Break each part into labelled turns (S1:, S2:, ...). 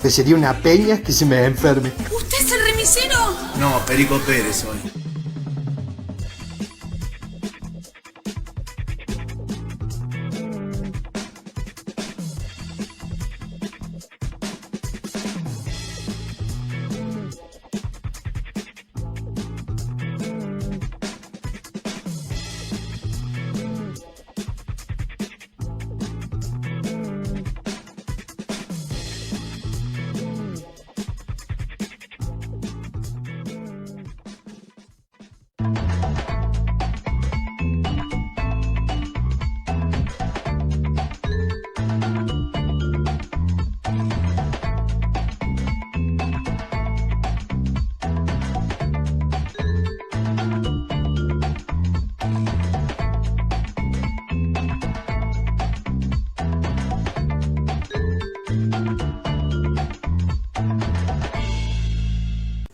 S1: Pues sería una peña que se me enferme.
S2: ¿Usted es el remisero?
S3: No, Perico Pérez soy.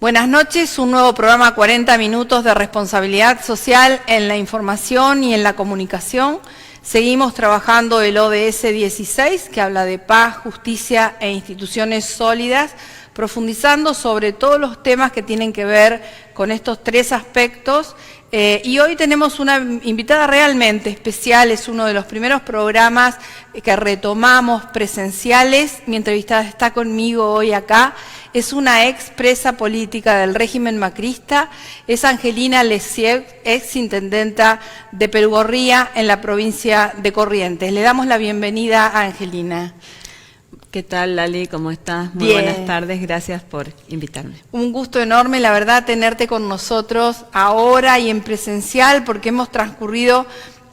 S4: Buenas noches, un nuevo programa 40 minutos de responsabilidad social en la información y en la comunicación. Seguimos trabajando el ODS 16, que habla de paz, justicia e instituciones sólidas, profundizando sobre todos los temas que tienen que ver con estos tres aspectos. Y hoy tenemos una invitada realmente especial, es uno de los primeros programas que retomamos presenciales. Mi entrevistada está conmigo hoy acá. Es una expresa política del régimen macrista, es Angelina Lesieux, exintendenta de Perugorría en la provincia de Corrientes. Le damos la bienvenida a Angelina.
S5: ¿Qué tal, Lali? ¿Cómo estás? Muy
S4: Bien.
S5: Buenas tardes, gracias por invitarme.
S4: Un gusto enorme, la verdad, tenerte con nosotros ahora y en presencial, porque hemos transcurrido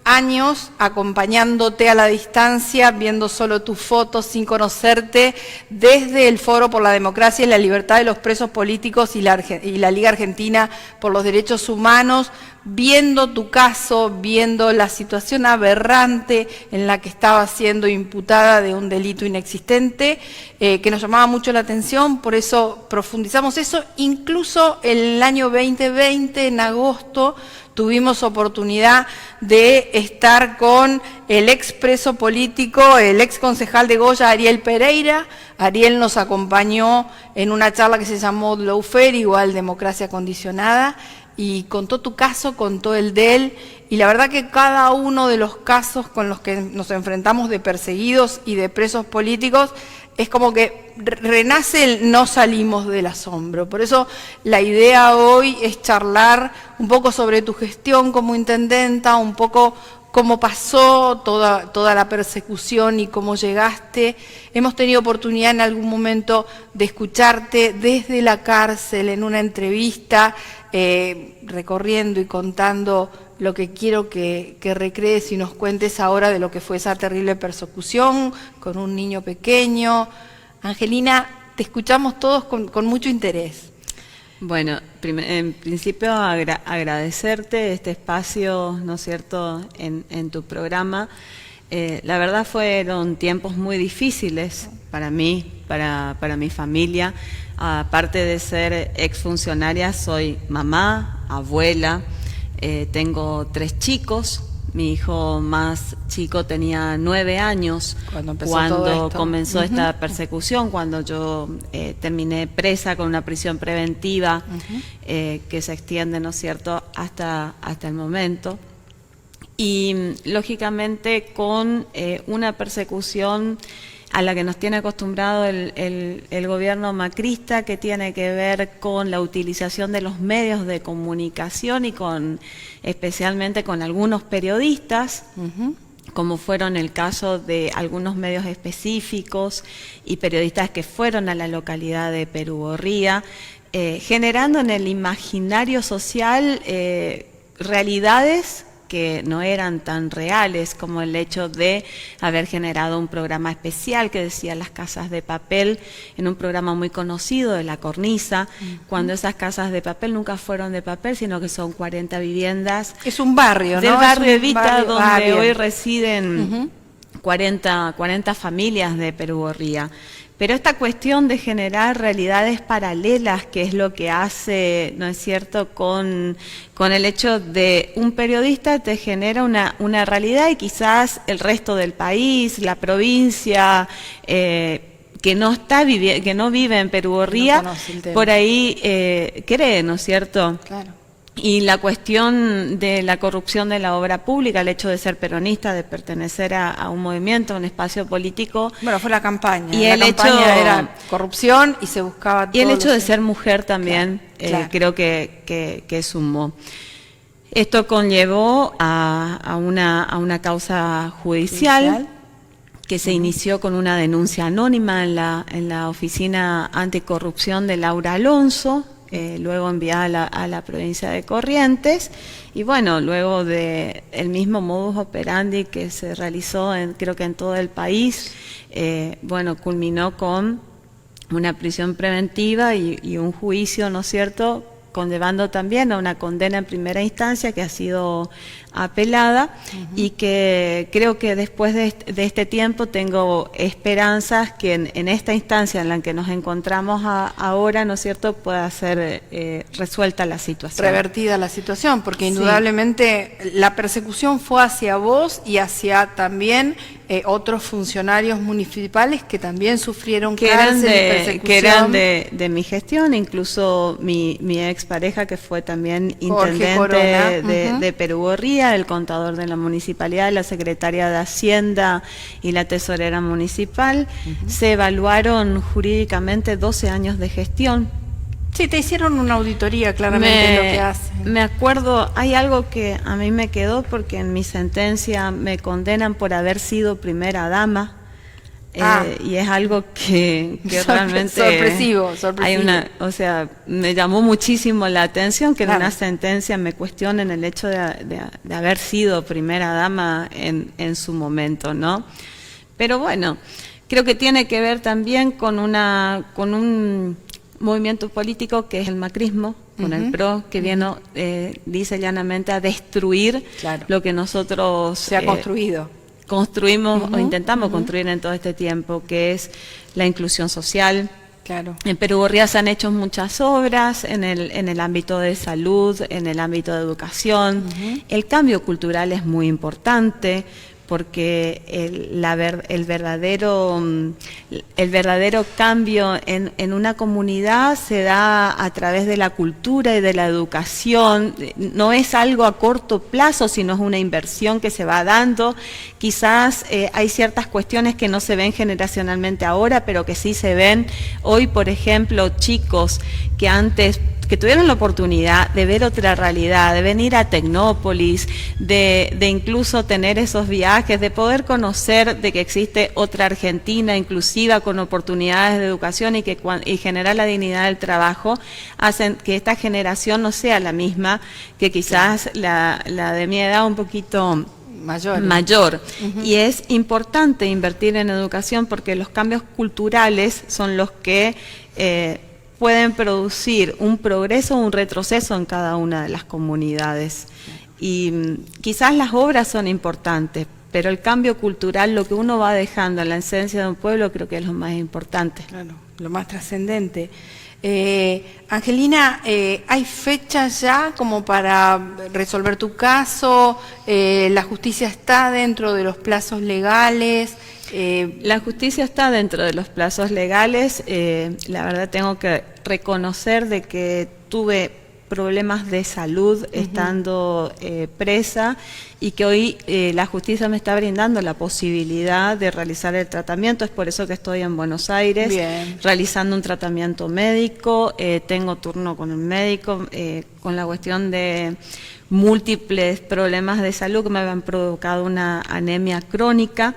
S4: años acompañándote a la distancia, viendo solo tus fotos, sin conocerte, desde el Foro por la Democracia y la Libertad de los Presos Políticos y la Liga Argentina por los Derechos Humanos, viendo tu caso, viendo la situación aberrante en la que estaba siendo imputada de un delito inexistente, que nos llamaba mucho la atención, por eso profundizamos eso. Incluso el año 2020, en agosto, tuvimos oportunidad de estar con el ex preso político, el ex concejal de Goya, Ariel Pereira. Ariel nos acompañó en una charla que se llamó Lawfare, igual Democracia Condicionada, y contó tu caso, contó el de él, y la verdad que cada uno de los casos con los que nos enfrentamos de perseguidos y de presos políticos es como que renace el no salimos del asombro. Por eso la idea hoy es charlar un poco sobre tu gestión como intendenta, un poco cómo pasó toda la persecución y cómo llegaste. Hemos tenido oportunidad en algún momento de escucharte desde la cárcel en una entrevista, recorriendo y contando lo que quiero que recrees y nos cuentes ahora de lo que fue esa terrible persecución con un niño pequeño. Angelina, te escuchamos todos con mucho interés.
S5: Bueno, en principio agradecerte este espacio, ¿no es cierto?, en tu programa. La verdad fueron tiempos muy difíciles para mí, para mi familia. Aparte de ser exfuncionaria, soy mamá, abuela, tengo 3 chicos. Mi hijo más chico tenía 9 años cuando comenzó esta persecución, cuando yo terminé presa con una prisión preventiva que se extiende, ¿no es cierto?, hasta el momento. Y lógicamente con una persecución a la que nos tiene acostumbrado el gobierno macrista, que tiene que ver con la utilización de los medios de comunicación y especialmente con algunos periodistas, como fueron el caso de algunos medios específicos y periodistas que fueron a la localidad de Perugorría, generando en el imaginario social realidades que no eran tan reales, como el hecho de haber generado un programa especial que decía Las Casas de Papel, en un programa muy conocido de La Cornisa, cuando esas casas de papel nunca fueron de papel, sino que son 40 viviendas.
S4: Es un barrio, ¿no?
S5: Del barrio Evita, donde
S4: barrio.
S5: hoy residen 40 familias de Perugorría. Pero esta cuestión de generar realidades paralelas, que es lo que hace, ¿no es cierto?, con el hecho de un periodista te genera una realidad y quizás el resto del país, la provincia, que no vive en Perugorría,
S4: No conoce el tema.
S5: por ahí cree, ¿no es cierto?
S4: Claro.
S5: Y la cuestión de la corrupción de la obra pública, el hecho de ser peronista, de pertenecer a un movimiento, a un espacio político.
S4: Bueno, fue la campaña.
S5: Y
S4: la
S5: el
S4: campaña
S5: hecho-
S4: era corrupción y se buscaba
S5: Y el
S4: todo
S5: hecho
S4: lo
S5: de
S4: que-
S5: ser mujer también,
S4: Claro.
S5: creo que sumó. Esto conllevó a una causa judicial que se inició con una denuncia anónima en la oficina anticorrupción de Laura Alonso, luego enviada a la provincia de Corrientes, y bueno, luego de el mismo modus operandi que se realizó creo que en todo el país, bueno, culminó con una prisión preventiva y un juicio, ¿no es cierto?, conllevando también a una condena en primera instancia que ha sido apelada y que creo que después de este tiempo tengo esperanzas que en esta instancia en la que nos encontramos ahora, ¿no es cierto?, pueda ser resuelta la situación.
S4: revertida la situación, porque
S5: Sí.
S4: indudablemente la persecución fue hacia vos y hacia también otros funcionarios municipales que también sufrieron
S5: que eran
S4: cárcel y persecución.
S5: que eran de mi gestión, incluso mi expareja que fue también
S4: Jorge
S5: intendente
S4: Corona.
S5: de Perugorría, el contador de la municipalidad, la secretaria de Hacienda y la tesorera municipal, se evaluaron jurídicamente 12 años de gestión.
S4: Sí, te hicieron una auditoría claramente lo que hacen.
S5: Me acuerdo, hay algo que a mí me quedó porque en mi sentencia me condenan por haber sido primera dama. Y es algo que realmente
S4: sorpresivo.
S5: hay o sea, me llamó muchísimo la atención que
S4: Claro.
S5: en una sentencia me cuestionen el hecho de haber sido primera dama en su momento, ¿no? Pero bueno, creo que tiene que ver también con un movimiento político que es el macrismo, con el PRO, que vino, dice llanamente, a destruir
S4: Claro.
S5: lo que nosotros
S4: Se ha construido.
S5: construimos o intentamos construir en todo este tiempo, que es la inclusión social.
S4: Claro.
S5: En Perugorría se han hecho muchas obras en el ámbito de salud, en el ámbito de educación. El cambio cultural es muy importante porque el verdadero cambio en una comunidad se da a través de la cultura y de la educación. No es algo a corto plazo, sino es una inversión que se va dando. Quizás hay ciertas cuestiones que no se ven generacionalmente ahora, pero que sí se ven hoy, por ejemplo, chicos que tuvieron la oportunidad de ver otra realidad, de venir a Tecnópolis, de incluso tener esos viajes, de poder conocer de que existe otra Argentina inclusiva con oportunidades de educación y generar la dignidad del trabajo, hacen que esta generación no sea la misma que quizás la de mi edad un poquito mayor. Y es importante invertir en educación porque los cambios culturales son los que pueden producir un progreso o un retroceso en cada una de las comunidades. Y quizás las obras son importantes, pero el cambio cultural, lo que uno va dejando en la esencia de un pueblo, creo que es lo más importante.
S4: Claro, lo más trascendente. Angelina, ¿hay fechas ya como para resolver tu caso? ¿La justicia está dentro de los plazos legales?
S5: La justicia está dentro de los plazos legales. La verdad tengo que reconocer de que tuve problemas de salud estando presa y que hoy la justicia me está brindando la posibilidad de realizar el tratamiento. Es por eso que estoy en Buenos Aires realizando un tratamiento médico. Tengo turno con el médico con la cuestión de múltiples problemas de salud que me habían provocado una anemia crónica.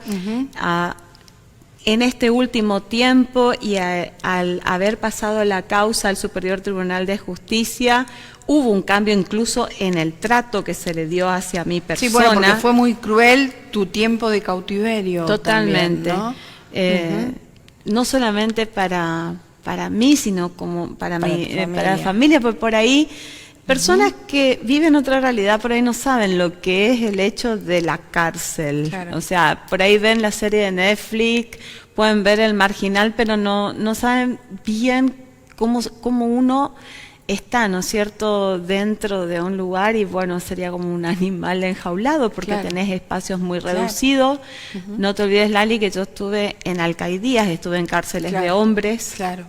S5: En este último tiempo y al haber pasado la causa al Superior Tribunal de Justicia, hubo un cambio incluso en el trato que se le dio hacia mi persona.
S4: Sí, bueno, porque fue muy cruel tu tiempo de cautiverio.
S5: Totalmente.
S4: También, ¿no?
S5: No solamente para mí, sino como para la familia, porque por ahí personas que viven otra realidad por ahí no saben lo que es el hecho de la cárcel.
S4: Claro.
S5: O sea, por ahí ven la serie de Netflix, pueden ver El Marginal, pero no saben bien cómo uno está, ¿no es cierto?, dentro de un lugar y bueno, sería como un animal enjaulado porque
S4: Claro.
S5: tenés espacios muy
S4: Claro.
S5: reducidos. No te olvides, Lali, que yo estuve en alcaidías, estuve en cárceles de
S4: Claro.
S5: hombres.
S4: Claro.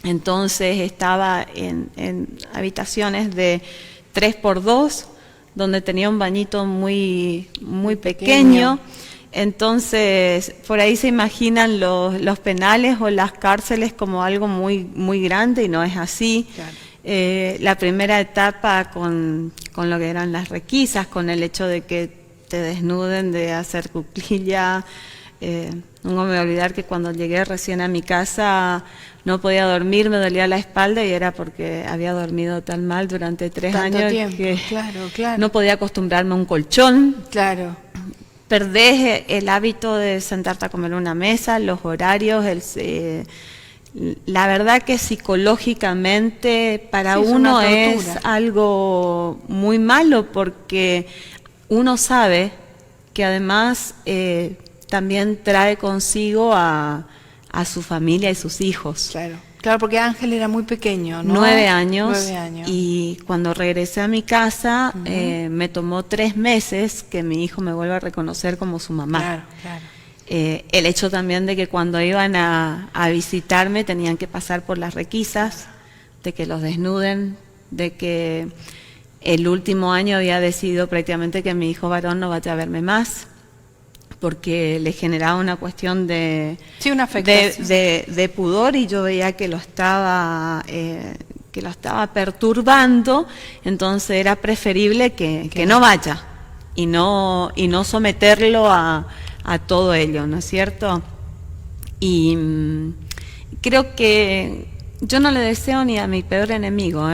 S5: Entonces estaba en habitaciones de 3x2, donde tenía un bañito muy pequeño. Entonces, por ahí se imaginan los penales o las cárceles como algo muy grande y no es así.
S4: Claro.
S5: La primera etapa con lo que eran las requisas, con el hecho de que te desnuden, de hacer cuclilla. No me voy a olvidar que cuando llegué recién a mi casa no podía dormir, me dolía la espalda y era porque había dormido tan mal durante 3
S4: Tanto
S5: años
S4: tiempo,
S5: que
S4: claro.
S5: no podía acostumbrarme a un colchón.
S4: Claro.
S5: Perdés el hábito de sentarte a comer en una mesa, los horarios, la verdad que psicológicamente para
S4: Sí, es
S5: uno
S4: una
S5: es
S4: tortura.
S5: algo muy malo porque uno sabe que además también trae consigo a su familia y sus hijos.
S4: Claro, porque Ángel era muy pequeño, ¿no?
S5: 9 años,
S4: 9 años.
S5: y cuando regresé a mi casa me tomó 3 meses que mi hijo me vuelva a reconocer como su mamá.
S4: Claro.
S5: El hecho también de que cuando iban a visitarme tenían que pasar por las requisas, de que los desnuden, de que el último año había decidido prácticamente que mi hijo varón no vaya a verme más, porque le generaba una cuestión de
S4: Sí, una afectación.
S5: de pudor y yo veía que lo estaba perturbando, entonces era preferible que no vaya y no someterlo a todo ello, ¿no es cierto? Y creo que yo no le deseo ni a mi peor enemigo,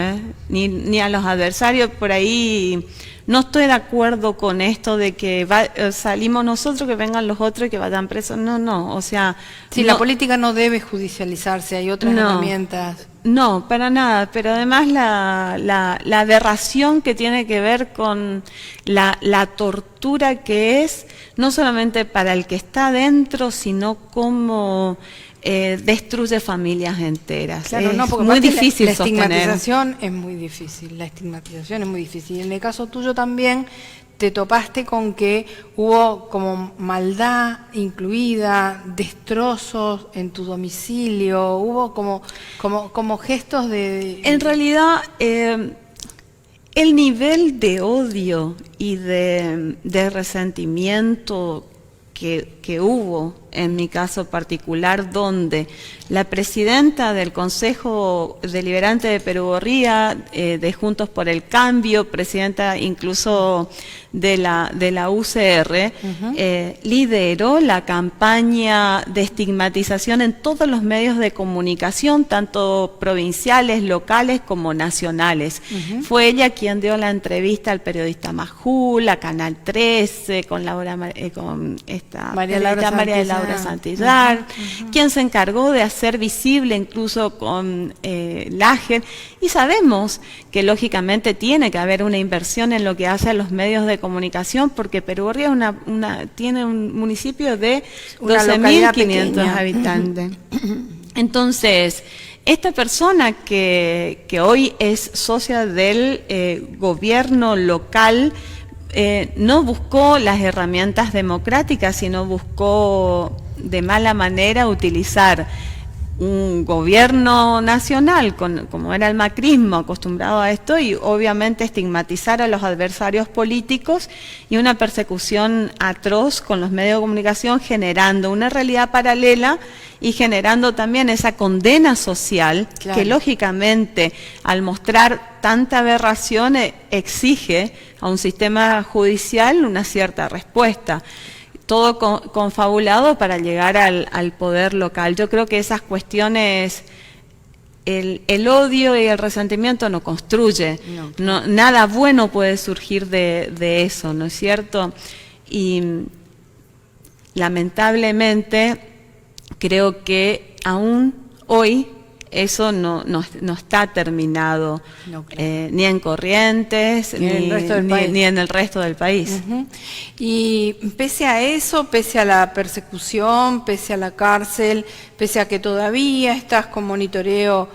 S5: ni a los adversarios. Por ahí no estoy de acuerdo con esto de que salimos nosotros, que vengan los otros y que vayan presos. No, o sea...
S4: Sí,
S5: no,
S4: la política no debe judicializarse, hay otras herramientas.
S5: No, para nada, pero además la aberración que tiene que ver con la tortura que es, no solamente para el que está adentro, sino como destruye familias enteras.
S4: Claro,
S5: es
S4: no, porque
S5: muy
S4: aparte
S5: difícil
S4: la
S5: sostener.
S4: estigmatización es muy difícil, la estigmatización es muy difícil. En el caso tuyo también te topaste con que hubo como maldad incluida, destrozos en tu domicilio, hubo como gestos de...
S5: En realidad, el nivel de odio y de resentimiento que hubo en mi caso particular, donde la presidenta del Consejo Deliberante de Perugorría, de Juntos por el Cambio, presidenta incluso de la UCR, lideró la campaña de estigmatización en todos los medios de comunicación, tanto provinciales, locales como nacionales. Fue ella quien dio la entrevista al periodista Majul, a Canal 13, con
S4: María Laura
S5: Santillán, quien se encargó de hacer visible incluso con Lager, y sabemos que lógicamente tiene que haber una inversión en lo que hace a los medios de comunicación, porque Perugorría tiene un municipio de 12.500 habitantes. Entonces, esta persona que hoy es socia del gobierno local, no buscó las herramientas democráticas, sino buscó de mala manera utilizar un gobierno nacional, como era el macrismo, acostumbrado a esto, y obviamente estigmatizar a los adversarios políticos y una persecución atroz con los medios de comunicación, generando una realidad paralela y generando también esa condena social,
S4: claro,
S5: que lógicamente al mostrar tanta aberración exige a un sistema judicial una cierta respuesta. Todo confabulado para llegar al poder local. Yo creo que esas cuestiones, el odio y el resentimiento no construye, nada bueno puede surgir de eso, ¿no es cierto? Y lamentablemente creo que aún hoy eso no está terminado, ni en Corrientes, ni en el resto del país.
S4: Y pese a eso, pese a la persecución, pese a la cárcel, pese a que todavía estás con monitoreo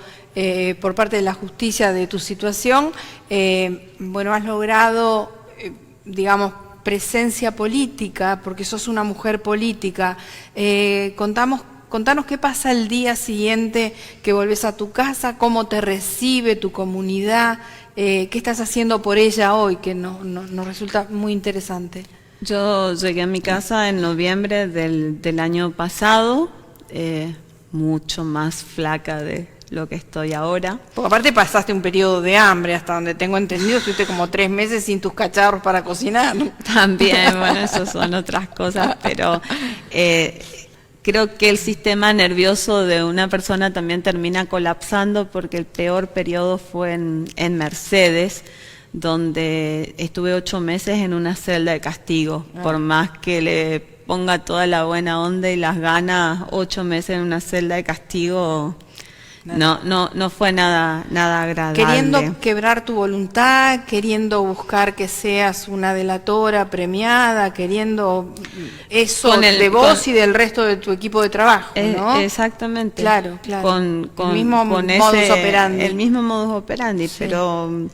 S4: por parte de la justicia de tu situación, bueno, has logrado, digamos, presencia política, porque sos una mujer política. Contanos qué pasa el día siguiente que volvés a tu casa, cómo te recibe tu comunidad, qué estás haciendo por ella hoy, que nos resulta muy interesante.
S5: Yo llegué a mi casa en noviembre del año pasado, mucho más flaca de lo que estoy ahora.
S4: Porque aparte pasaste un periodo de hambre, hasta donde tengo entendido, estuviste como 3 meses sin tus cacharros para cocinar.
S5: También, bueno, eso son otras cosas, pero creo que el sistema nervioso de una persona también termina colapsando, porque el peor periodo fue en Mercedes, donde estuve 8 meses en una celda de castigo. Por más que le ponga toda la buena onda y las ganas, 8 meses en una celda de castigo no fue nada agradable.
S4: Queriendo quebrar tu voluntad, queriendo buscar que seas una delatora premiada, queriendo eso de vos y del resto de tu equipo de trabajo, ¿no?
S5: Exactamente.
S4: Claro.
S5: Con
S4: el mismo modus operandi.
S5: El mismo modus operandi, sí. Pero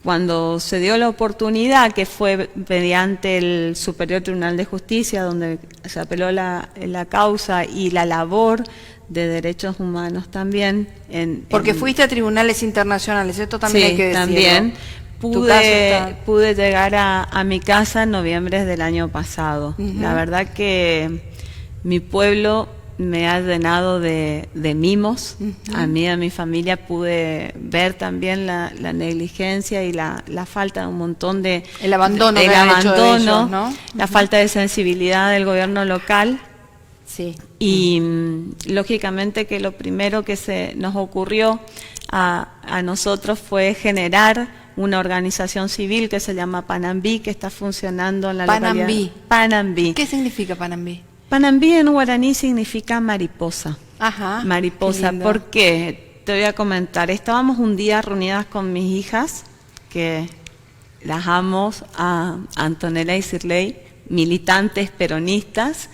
S5: cuando se dio la oportunidad, que fue mediante el Superior Tribunal de Justicia, donde se apeló la causa, y la labor de derechos humanos también.
S4: Porque fuiste a tribunales internacionales, esto también hay que decirlo.
S5: También pude llegar a mi casa en noviembre del año pasado. La verdad que mi pueblo me ha llenado de mimos. A mí y a mi familia pude ver también la negligencia y la falta de un montón de...
S4: El abandono de ellos, ¿no?
S5: La falta de sensibilidad del gobierno local.
S4: Sí.
S5: Y lógicamente que lo primero que se nos ocurrió a nosotros fue generar una organización civil que se llama Panambí, que está funcionando en la localidad. Panambí.
S4: ¿Qué significa Panambí?
S5: Panambí en guaraní significa mariposa.
S4: Ajá.
S5: Mariposa. ¿Por qué? Te voy a comentar. Estábamos un día reunidas con mis hijas, que las amo, a Antonella y Sirley, militantes peronistas,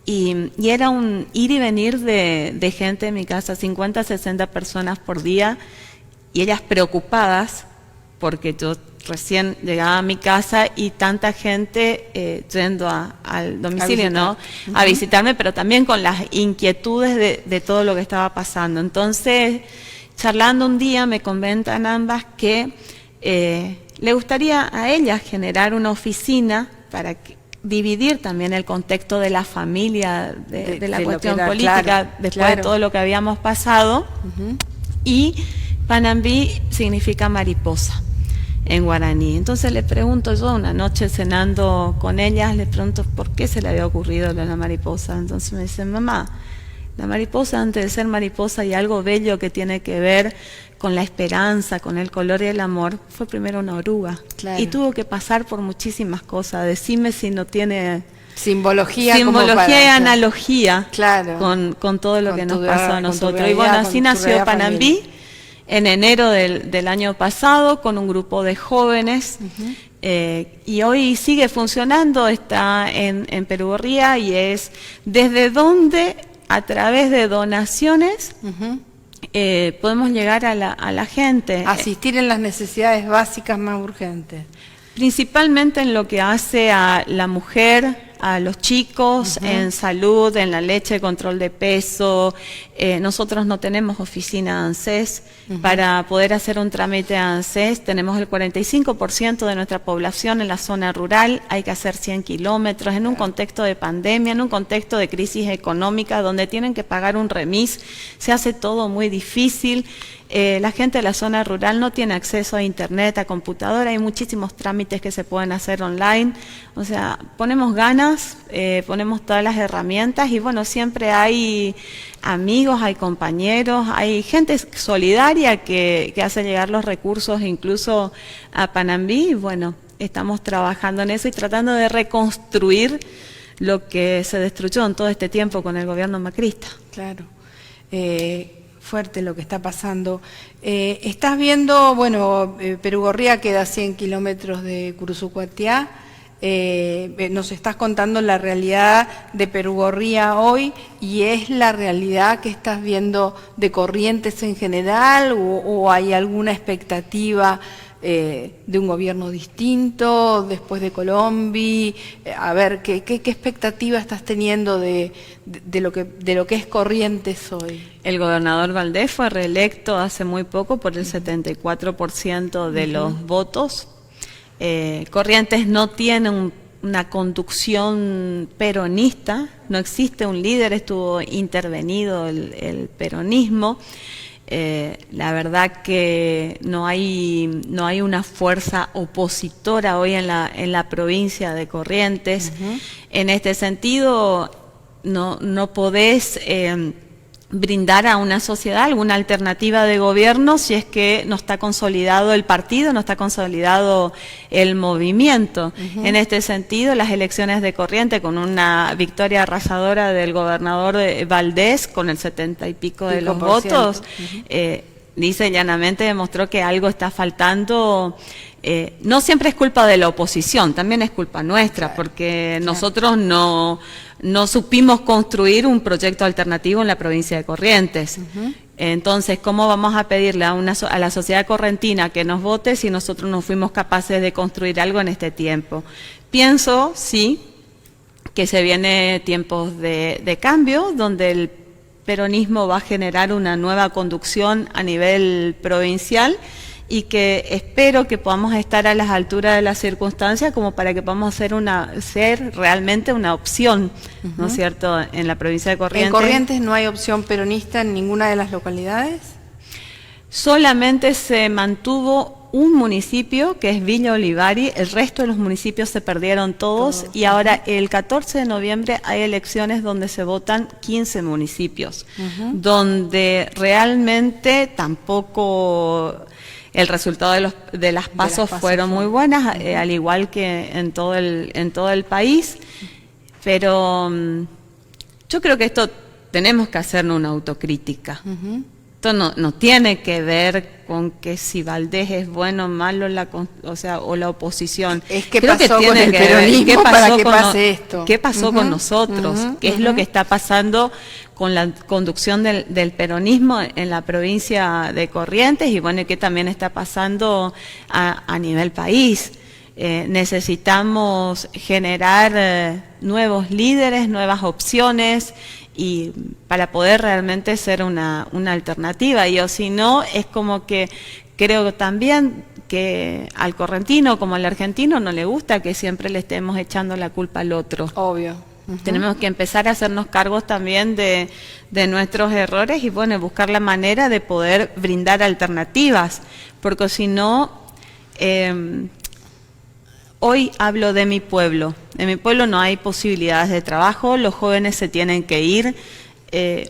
S5: y era un ir y venir de gente en mi casa, 50, 60 personas por día, y ellas preocupadas porque yo recién llegaba a mi casa y tanta gente yendo al domicilio, ¿no? A visitarme, pero también con las inquietudes de todo lo que estaba pasando. Entonces, charlando un día, me comentan ambas que le gustaría a ellas generar una oficina para dividir también el contexto de la familia, de la cuestión política, después de todo lo que habíamos pasado. Y Panambí significa mariposa en guaraní. Entonces le pregunto yo, una noche cenando con ellas, le pregunto por qué se le había ocurrido la mariposa. Entonces me dicen, mamá, la mariposa, antes de ser mariposa, y algo bello que tiene que ver con la esperanza, con el color y el amor, fue primero una oruga. Claro. Y tuvo que pasar por muchísimas cosas. Decime si no tiene
S4: simbología
S5: y analogía,
S4: claro,
S5: con todo lo que nos pasó a nosotros. Y bueno, así nació Panambí en enero del año pasado, con un grupo de jóvenes, y hoy sigue funcionando, está en Perugorría, y es desde donde, a través de donaciones, podemos llegar a la gente.
S4: Asistir en las necesidades básicas más urgentes.
S5: Principalmente en lo que hace a la mujer, a los chicos, en salud, en la leche, control de peso. Nosotros no tenemos oficina ANSES. Para poder hacer un trámite de ANSES tenemos el 45% de nuestra población en la zona rural, hay que hacer 100 kilómetros, en un contexto de pandemia, en un contexto de crisis económica, donde tienen que pagar un remis, se hace todo muy difícil. La gente de la zona rural no tiene acceso a internet, a computadora, hay muchísimos trámites que se pueden hacer online. O sea, ponemos ganas, ponemos todas las herramientas, y bueno, siempre hay amigos, hay compañeros, hay gente solidaria que hace llegar los recursos incluso a Panambí, y bueno, estamos trabajando en eso y tratando de reconstruir lo que se destruyó en todo este tiempo con el gobierno macrista.
S4: Claro. Fuerte lo que está pasando. Estás viendo, bueno, Perugorría queda a 100 kilómetros de Curuzucuatiá. Nos estás contando la realidad de Perugorría hoy y es la realidad que estás viendo de Corrientes en general o hay alguna expectativa de un gobierno distinto después de Colombi. A ver, ¿qué expectativa estás teniendo de lo que es Corrientes hoy?
S5: El gobernador Valdés fue reelecto hace muy poco por el 74% de los votos. Corrientes no tiene una conducción peronista, no existe un líder, estuvo intervenido el peronismo. La verdad que no hay una fuerza opositora hoy en la provincia de Corrientes. En este sentido, no podés brindar a una sociedad alguna alternativa de gobierno si es que no está consolidado el partido, no está consolidado el movimiento. En este sentido, las elecciones de Corrientes, con una victoria arrasadora del gobernador Valdés, con el 70 y pico de los votos, dice llanamente, demostró que algo está faltando. No siempre es culpa de la oposición, también es culpa nuestra, porque nosotros no supimos construir un proyecto alternativo en la provincia de Corrientes. Entonces, ¿cómo vamos a pedirle a la sociedad correntina que nos vote si nosotros no fuimos capaces de construir algo en este tiempo? Pienso, sí, que se vienen tiempos de cambio, donde el peronismo va a generar una nueva conducción a nivel provincial, y que espero que podamos estar a las alturas de las circunstancias como para que podamos ser realmente una opción, ¿no es cierto?, en la provincia de Corrientes.
S4: ¿En Corrientes no hay opción peronista en ninguna de las localidades?
S5: Solamente se mantuvo un municipio, que es Villa Olivari, el resto de los municipios se perdieron todos. Y ahora el 14 de noviembre hay elecciones donde se votan 15 municipios, donde realmente tampoco el resultado de las pasos fueron muy buenas, al igual que en todo el país, pero yo creo que esto tenemos que hacernos una autocrítica. Esto no tiene que ver con que si Valdés es bueno o malo, o la oposición.
S4: Es que pasó con el peronismo para que pase esto.
S5: ¿Qué pasó con nosotros? ¿Qué es lo que está pasando con la conducción del peronismo en la provincia de Corrientes? Y bueno, ¿qué también está pasando a nivel país? Necesitamos generar nuevos líderes, nuevas opciones, y para poder realmente ser una alternativa. Y o si no, es como que creo también que al correntino como al argentino no le gusta que siempre le estemos echando la culpa al otro.
S4: Obvio.
S5: Tenemos que empezar a hacernos cargos también de nuestros errores y bueno, buscar la manera de poder brindar alternativas, porque si no, hoy hablo de mi pueblo. En mi pueblo no hay posibilidades de trabajo, los jóvenes se tienen que ir.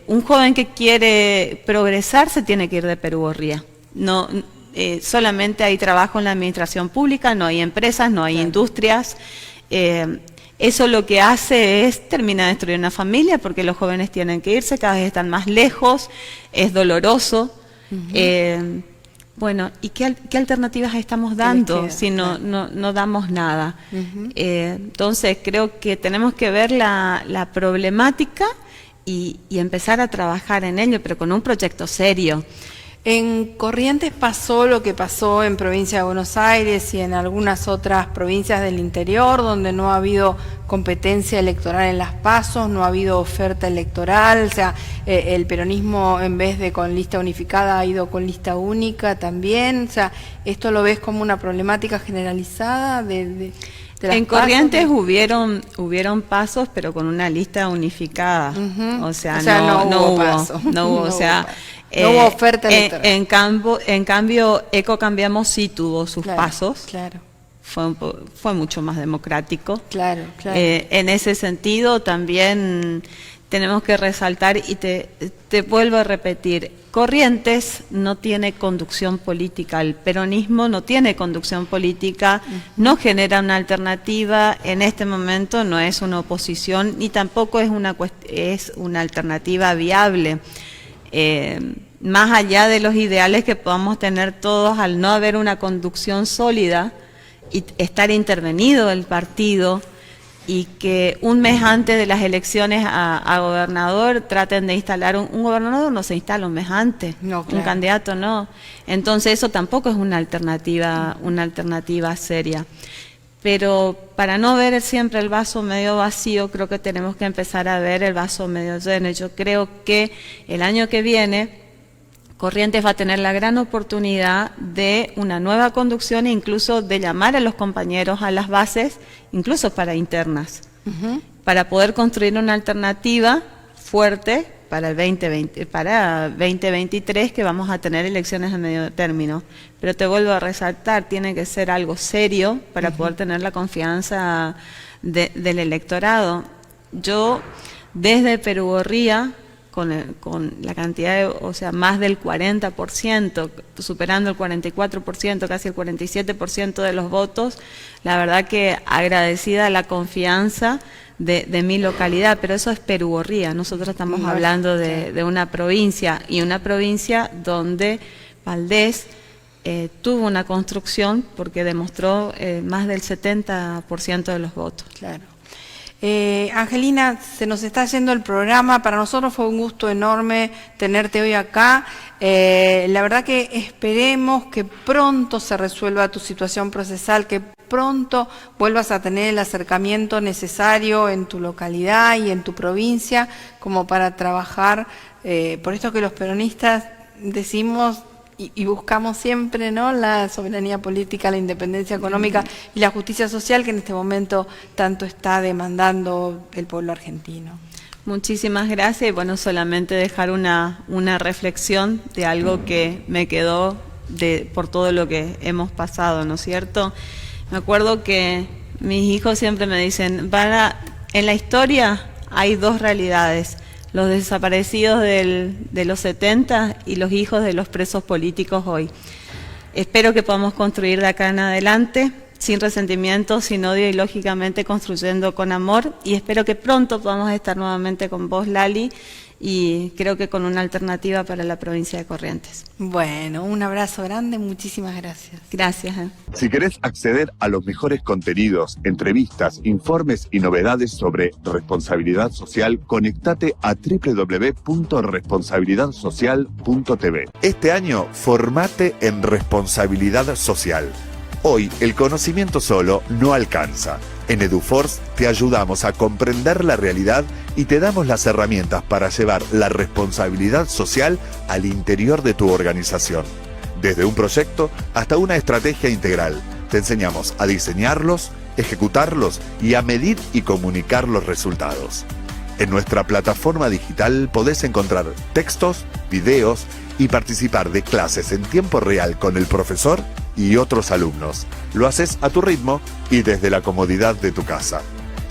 S5: Un joven que quiere progresar se tiene que ir de Perugorría. No, solamente hay trabajo en la administración pública, no hay empresas, no hay industrias. Eso lo que hace es terminar de destruir una familia, porque los jóvenes tienen que irse, cada vez están más lejos, es doloroso. Bueno, ¿y qué alternativas estamos dando si no damos nada? Entonces creo que tenemos que ver la problemática y empezar a trabajar en ello, pero con un proyecto serio.
S4: En Corrientes pasó lo que pasó en provincia de Buenos Aires y en algunas otras provincias del interior, donde no ha habido competencia electoral en las PASO, no ha habido oferta electoral, o sea, el peronismo en vez de con lista unificada ha ido con lista única también, o sea, ¿esto lo ves como una problemática generalizada de las
S5: en Corrientes hubieron pasos, pero con una lista unificada, o sea, no hubo, o sea,
S4: no hubo oferta electoral.
S5: En cambio, Ecocambiamos sí tuvo sus pasos.
S4: Claro.
S5: Fue mucho más democrático.
S4: Claro.
S5: En ese sentido también tenemos que resaltar, y te vuelvo a repetir, Corrientes no tiene conducción política, el peronismo no tiene conducción política, no genera una alternativa, en este momento no es una oposición, ni tampoco es una alternativa viable. Más allá de los ideales que podamos tener todos, al no haber una conducción sólida, y estar intervenido el partido y que un mes antes de las elecciones a gobernador traten de instalar un gobernador no se instala un mes antes,
S4: No, claro.
S5: un candidato no. Entonces eso tampoco es una alternativa seria. Pero para no ver siempre el vaso medio vacío, creo que tenemos que empezar a ver el vaso medio lleno. Yo creo que el año que viene Corrientes va a tener la gran oportunidad de una nueva conducción e incluso de llamar a los compañeros a las bases, incluso para internas, para poder construir una alternativa fuerte para el 2023, que vamos a tener elecciones a medio término. Pero te vuelvo a resaltar, tiene que ser algo serio para poder tener la confianza del electorado. Yo, desde Perú Gorría, con la cantidad o sea, más del 40%, superando el 44%, casi el 47% de los votos, la verdad que agradecida la confianza de mi localidad, pero eso es Perú Gorría. Nosotros estamos hablando de una provincia, y una provincia donde Valdés tuvo una construcción porque demostró más del 70% de los votos.
S4: Claro. Angelina, se nos está yendo el programa. Para nosotros fue un gusto enorme tenerte hoy acá. La verdad que esperemos que pronto se resuelva tu situación procesal, que pronto vuelvas a tener el acercamiento necesario en tu localidad y en tu provincia como para trabajar por esto que los peronistas decimos y buscamos siempre, ¿no? La soberanía política, la independencia económica y la justicia social que en este momento tanto está demandando el pueblo argentino.
S5: Muchísimas gracias, y bueno, solamente dejar una reflexión de algo que me quedó por todo lo que hemos pasado, ¿no es cierto? Me acuerdo que mis hijos siempre me dicen, en la historia hay dos realidades: los desaparecidos de los 70 y los hijos de los presos políticos hoy. Espero que podamos construir de acá en adelante, sin resentimiento, sin odio, y lógicamente construyendo con amor, y espero que pronto podamos estar nuevamente con vos, Lali, y creo que con una alternativa para la provincia de Corrientes.
S4: Bueno, un abrazo grande, muchísimas gracias.
S5: Gracias.
S2: Si querés acceder a los mejores contenidos, entrevistas, informes y novedades sobre responsabilidad social, conectate a www.responsabilidadsocial.tv.
S6: Este año, formate en responsabilidad social. Hoy, el conocimiento solo no alcanza. En EduForce te ayudamos a comprender la realidad y te damos las herramientas para llevar la responsabilidad social al interior de tu organización. Desde un proyecto hasta una estrategia integral, te enseñamos a diseñarlos, ejecutarlos y a medir y comunicar los resultados. En nuestra plataforma digital podés encontrar textos, videos y participar de clases en tiempo real con el profesor y otros alumnos. Lo haces a tu ritmo y desde la comodidad de tu casa.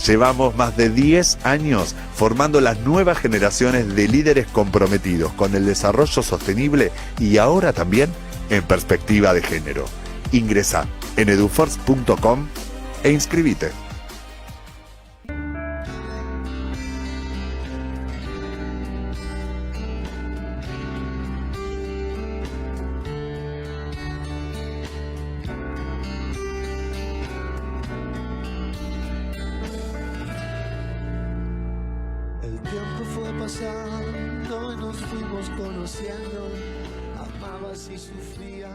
S6: Llevamos más de 10 años formando las nuevas generaciones de líderes comprometidos con el desarrollo sostenible y ahora también en perspectiva de género. Ingresá en eduforce.com e inscribite.
S7: El tiempo fue pasando y nos fuimos conociendo, amabas y sufrías.